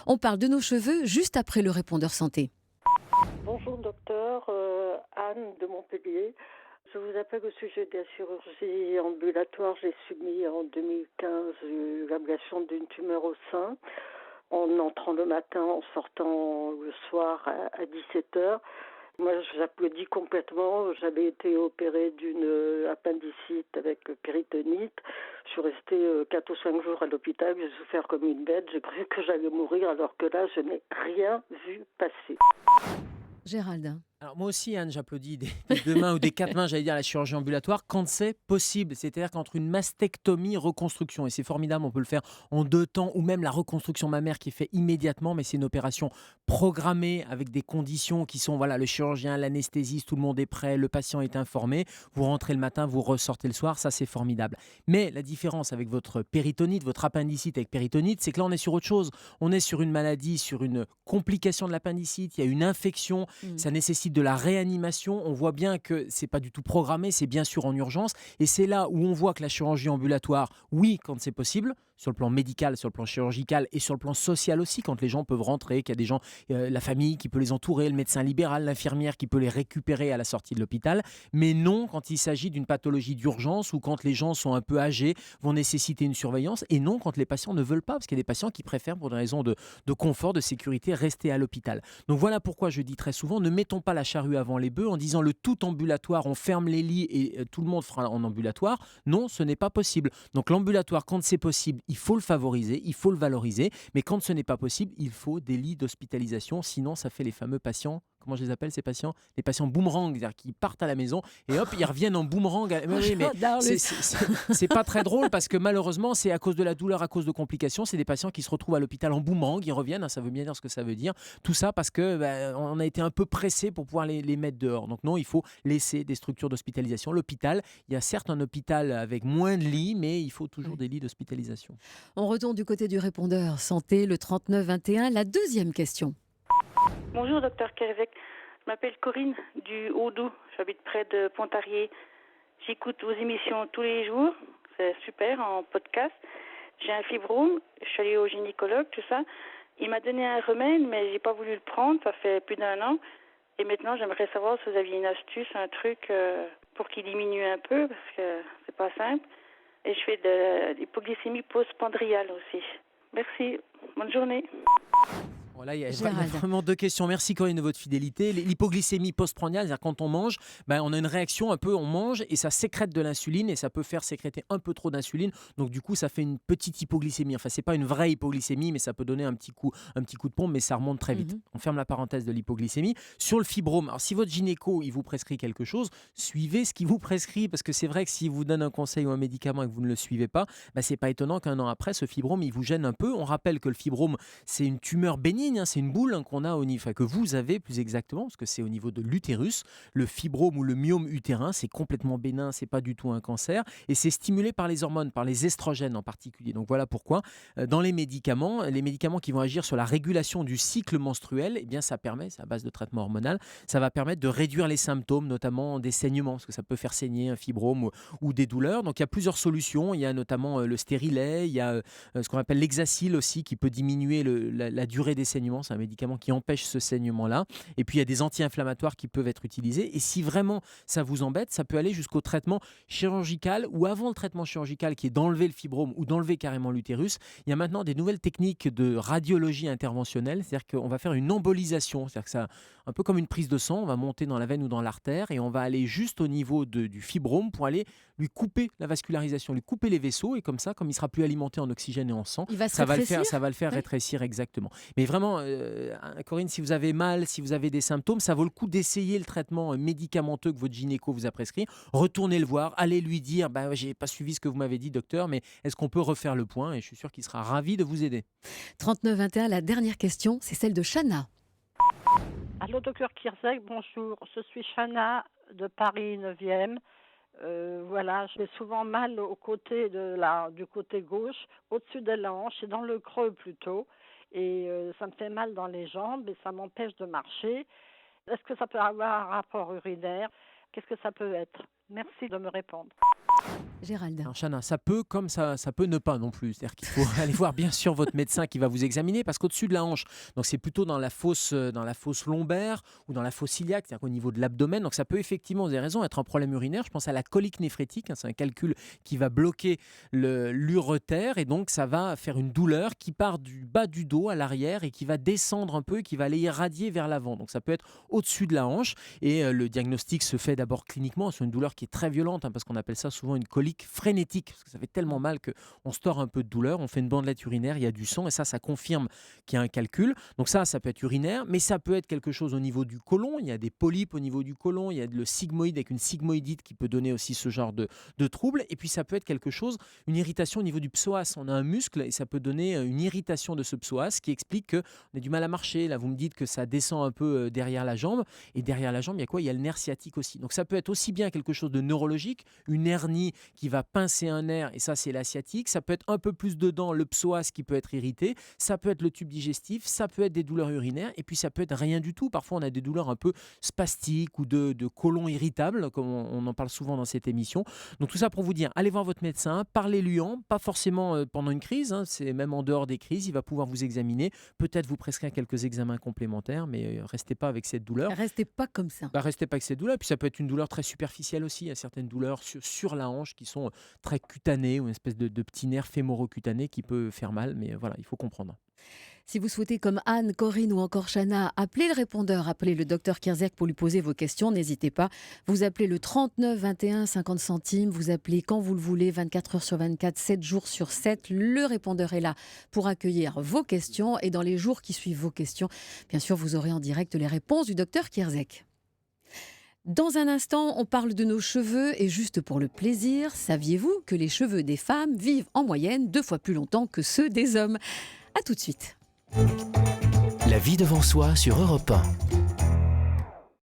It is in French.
On parle de nos cheveux juste après le répondeur santé. Bonjour docteur, Anne de Montpellier. Je vous appelle au sujet de la chirurgie ambulatoire. J'ai subi en 2015 l'ablation d'une tumeur au sein en entrant le matin, en sortant le soir à 17 heures. Moi, j'applaudis complètement. J'avais été opérée d'une appendicite avec péritonite. Je suis restée 4 ou 5 jours à l'hôpital. J'ai souffert comme une bête. J'ai cru que j'allais mourir alors que là, je n'ai rien vu passer. Gérald. Alors moi aussi, Anne, j'applaudis des 2 mains ou des 4 mains, j'allais dire, la chirurgie ambulatoire, quand c'est possible. C'est-à-dire qu'entre une mastectomie, reconstruction, et c'est formidable, on peut le faire en 2 temps, ou même la reconstruction mammaire qui est faite immédiatement, mais c'est une opération programmée avec des conditions qui sont, voilà, le chirurgien, l'anesthésiste, tout le monde est prêt, le patient est informé, vous rentrez le matin, vous ressortez le soir, ça c'est formidable. Mais la différence avec votre péritonite, votre appendicite avec péritonite, c'est que là on est sur autre chose. On est sur une maladie, sur une complication de l'appendicite, il y a une infection, ça nécessite de la réanimation. On voit bien que c'est pas du tout programmé, c'est bien sûr en urgence. Et c'est là où on voit que la chirurgie ambulatoire, oui, quand c'est possible, sur le plan médical, sur le plan chirurgical et sur le plan social aussi, quand les gens peuvent rentrer, qu'il y a des gens, la famille qui peut les entourer, le médecin libéral, l'infirmière qui peut les récupérer à la sortie de l'hôpital. Mais non quand il s'agit d'une pathologie d'urgence ou quand les gens sont un peu âgés, vont nécessiter une surveillance. Et non quand les patients ne veulent pas, parce qu'il y a des patients qui préfèrent, pour des raisons de confort, de sécurité, rester à l'hôpital. Donc voilà pourquoi je dis très souvent, ne mettons pas la charrue avant les bœufs en disant le tout ambulatoire, on ferme les lits et tout le monde fera en ambulatoire. Non, ce n'est pas possible. Donc l'ambulatoire, quand c'est possible, il faut le favoriser, il faut le valoriser, mais quand ce n'est pas possible, il faut des lits d'hospitalisation, sinon ça fait les fameux patients, comment je les appelle ces patients? Les patients boomerang, c'est-à-dire qui partent à la maison et hop, ils reviennent en boomerang. Oui, mais c'est pas très drôle parce que malheureusement, c'est à cause de la douleur, à cause de complications, c'est des patients qui se retrouvent à l'hôpital en boomerang, ils reviennent, hein, ça veut bien dire ce que ça veut dire. Tout ça parce que on a été un peu pressé pour pouvoir les mettre dehors. Donc non, il faut laisser des structures d'hospitalisation. L'hôpital, il y a certes un hôpital avec moins de lits, mais il faut toujours des lits d'hospitalisation. On retourne du côté du répondeur santé, le 3921. La deuxième question. Bonjour, docteur Kervec. Je m'appelle Corinne du Haut-Doubs. J'habite près de Pontarlier. J'écoute vos émissions tous les jours. C'est super en podcast. J'ai un fibrome. Je suis allée au gynécologue, tout ça. Il m'a donné un remède, mais j'ai pas voulu le prendre. Ça fait plus d'1 an. Et maintenant, j'aimerais savoir si vous aviez une astuce, un truc pour qu'il diminue un peu, parce que c'est pas simple. Et je fais de l'hypoglycémie post-pandriale aussi. Merci. Bonne journée. Voilà, il y a Gérald. vraiment 2 questions. Merci Corinne de votre fidélité. L'hypoglycémie postprandiale, c'est-à-dire quand on mange, on a une réaction un peu, on mange et ça sécrète de l'insuline et ça peut faire sécréter un peu trop d'insuline. Donc du coup, ça fait une petite hypoglycémie. Enfin, c'est pas une vraie hypoglycémie, mais ça peut donner un petit coup de pompe, mais ça remonte très vite. On ferme la parenthèse de l'hypoglycémie. Sur le fibrome, alors si votre gynéco, il vous prescrit quelque chose, suivez ce qu'il vous prescrit parce que c'est vrai que s'il vous donne un conseil ou un médicament et que vous ne le suivez pas, c'est pas étonnant qu'un an après, ce fibrome, il vous gêne un peu. On rappelle que le fibrome, c'est une tumeur bénigne. C'est une boule qu'on a au niveau, que vous avez plus exactement, parce que c'est au niveau de l'utérus. Le fibrome ou le myome utérin, c'est complètement bénin, c'est pas du tout un cancer, et c'est stimulé par les hormones, par les estrogènes en particulier. Donc voilà pourquoi, dans les médicaments qui vont agir sur la régulation du cycle menstruel, eh bien ça permet, c'est à base de traitement hormonal, ça va permettre de réduire les symptômes, notamment des saignements, parce que ça peut faire saigner un fibrome ou des douleurs. Donc il y a plusieurs solutions. Il y a notamment le stérilet, il y a ce qu'on appelle l'hexacil aussi, qui peut diminuer la durée des saignements. C'est un médicament qui empêche ce saignement-là. Et puis, il y a des anti-inflammatoires qui peuvent être utilisés. Et si vraiment ça vous embête, ça peut aller jusqu'au traitement chirurgical ou avant le traitement chirurgical qui est d'enlever le fibrome ou d'enlever carrément l'utérus. Il y a maintenant des nouvelles techniques de radiologie interventionnelle. C'est-à-dire qu'on va faire une embolisation. C'est-à-dire que ça, un peu comme une prise de sang, on va monter dans la veine ou dans l'artère et on va aller juste au niveau du fibrome pour aller lui couper la vascularisation, lui couper les vaisseaux. Et comme ça, comme il sera plus alimenté en oxygène et en sang, Il va se ça va rétrécir. le faire Oui. rétrécir exactement. Mais vraiment, Corinne, si vous avez mal, si vous avez des symptômes, ça vaut le coup d'essayer le traitement médicamenteux que votre gynéco vous a prescrit. Retournez le voir, allez lui dire j'ai pas suivi ce que vous m'avez dit, docteur, mais est-ce qu'on peut refaire le point? Et je suis sûr qu'il sera ravi de vous aider. 3921, la dernière question, c'est celle de Chana. Allô, docteur Kirzek, bonjour. Je suis Chana de Paris 9e. Voilà, j'ai souvent mal du côté gauche, au-dessus de la hanche et dans le creux plutôt. Et ça me fait mal dans les jambes et ça m'empêche de marcher. Est-ce que ça peut avoir un rapport urinaire? Qu'est-ce que ça peut être? Merci de me répondre. Gérald. Alors, Chana, ça peut comme ça peut ne pas non plus. C'est-à-dire qu'il faut aller voir bien sûr votre médecin qui va vous examiner parce qu'au-dessus de la hanche, donc c'est plutôt dans la fosse lombaire ou dans la fosse iliaque, c'est-à-dire qu'au niveau de l'abdomen. Donc ça peut effectivement, vous avez raison, être un problème urinaire. Je pense à la colique néphrétique, hein, c'est un calcul qui va bloquer l'urétère et donc ça va faire une douleur qui part du bas du dos à l'arrière et qui va descendre un peu et qui va aller irradier vers l'avant. Donc ça peut être au-dessus de la hanche et le diagnostic se fait d'abord cliniquement sur une douleur qui est très violente, hein, parce qu'on appelle ça souvent une colique frénétique, parce que ça fait tellement mal qu'on se tord un peu de douleur, on fait une bandelette urinaire, il y a du sang et ça confirme qu'il y a un calcul. Donc ça peut être urinaire, mais ça peut être quelque chose au niveau du côlon, il y a des polypes au niveau du côlon, il y a le sigmoïde avec une sigmoïdite qui peut donner aussi ce genre de troubles, et puis ça peut être quelque chose, une irritation au niveau du psoas, on a un muscle et ça peut donner une irritation de ce psoas qui explique qu'on a du mal à marcher. Là vous me dites que ça descend un peu derrière la jambe, et derrière la jambe il y a quoi? Il y a le nerf sciatique aussi. Donc ça peut être aussi bien quelque chose de neurologique, une hernie qui va pincer un nerf, et ça c'est la sciatique. Ça peut être un peu plus dedans le psoas qui peut être irrité, ça peut être le tube digestif, ça peut être des douleurs urinaires, et puis ça peut être rien du tout. Parfois on a des douleurs un peu spastiques ou de côlon irritable, comme on en parle souvent dans cette émission. Donc tout ça pour vous dire, allez voir votre médecin, parlez-lui pas forcément pendant une crise, hein, c'est même en dehors des crises, il va pouvoir vous examiner, peut-être vous prescrire quelques examens complémentaires, mais restez pas avec cette douleur. Restez pas comme ça. Restez pas avec cette douleur. Puis ça peut être une douleur très superficielle aussi. Il y a certaines douleurs sur la hanche qui sont très cutanées, ou une espèce de petit nerf fémoro-cutané qui peut faire mal. Mais voilà, il faut comprendre. Si vous souhaitez, comme Anne, Corinne ou encore Chana, appeler le répondeur, appelez le docteur Kierzek pour lui poser vos questions, n'hésitez pas. Vous appelez le 39 21 50 centimes, vous appelez quand vous le voulez, 24 heures sur 24, 7 jours sur 7. Le répondeur est là pour accueillir vos questions et dans les jours qui suivent vos questions, bien sûr, vous aurez en direct les réponses du docteur Kierzek. Dans un instant, on parle de nos cheveux et juste pour le plaisir, saviez-vous que les cheveux des femmes vivent en moyenne 2 fois plus longtemps que ceux des hommes? A tout de suite. La vie devant soi sur Europe 1.